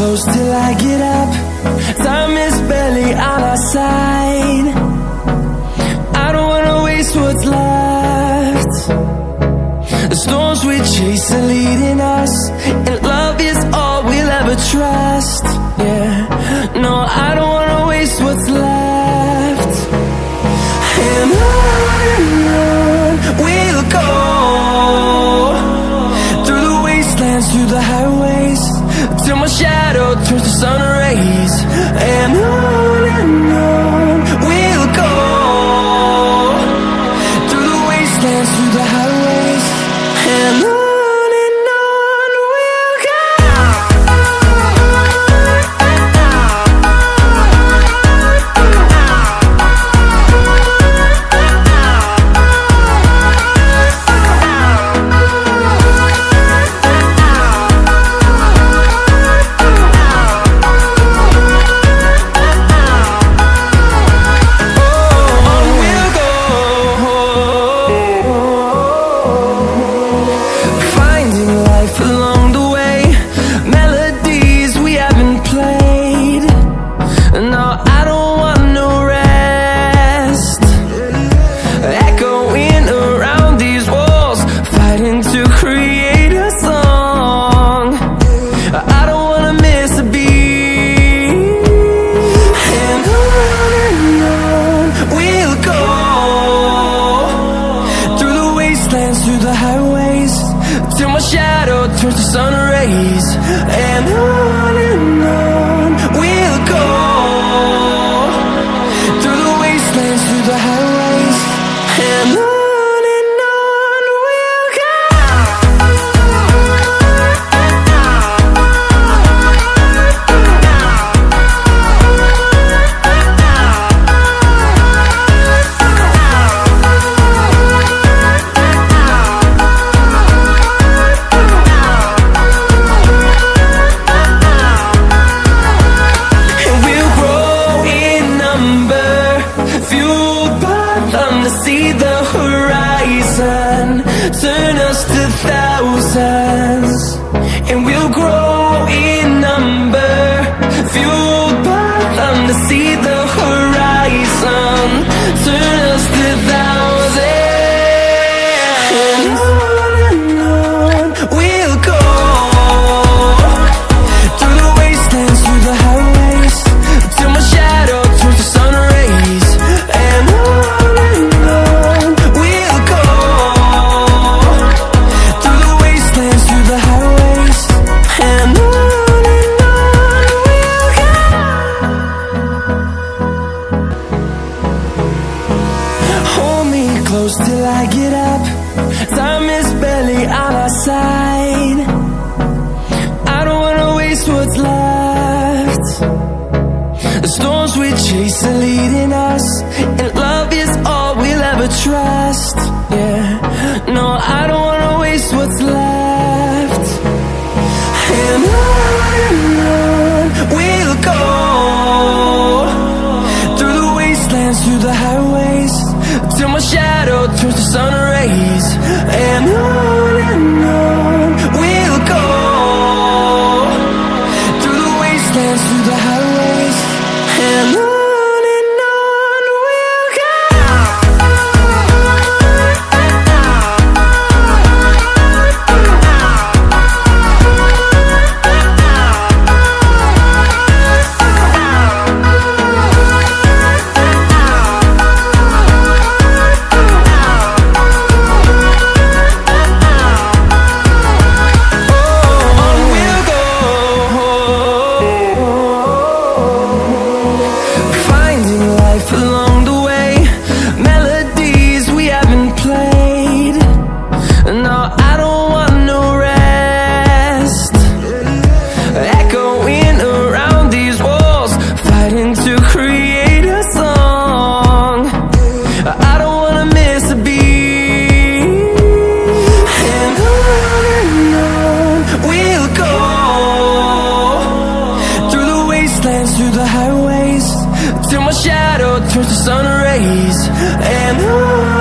close till I get up. Time is barely on our side. I don't wanna waste what's left. The storms we chase are leading us, and love is all we'll ever trust. Yeah, no, I don't wanna waste what's left. And on we'll go, through the wastelands, through the highways, till my shadow turns to sun rays. And on we'll go, through the wastelands, through the highways, and on we'll go. Through the highways, till my shadow turns to sun rays. And on we'll go, through the wastelands, through the highways, and on we'll go. See the horizon, turn us to thousands, and we'll grow in number, fueled by them to see the horizon, turn us to thousands. And on we'll go, through the wastelands, through the highways, till my shadow turns to sun rays. And close till I get up. Time is barely on our side. I don't wanna waste what's left. The storms we chase are leading us, and love is all we'll ever trust. Yeah, no, I don't wanna waste what's left. And on we'll go, through the wastelands, through the highways, till my shadow turns to sun rays. And on we'll go, through the wastelands, through the highways, and on we'll go. Through the highways, till my shadow turns to sun rays. And on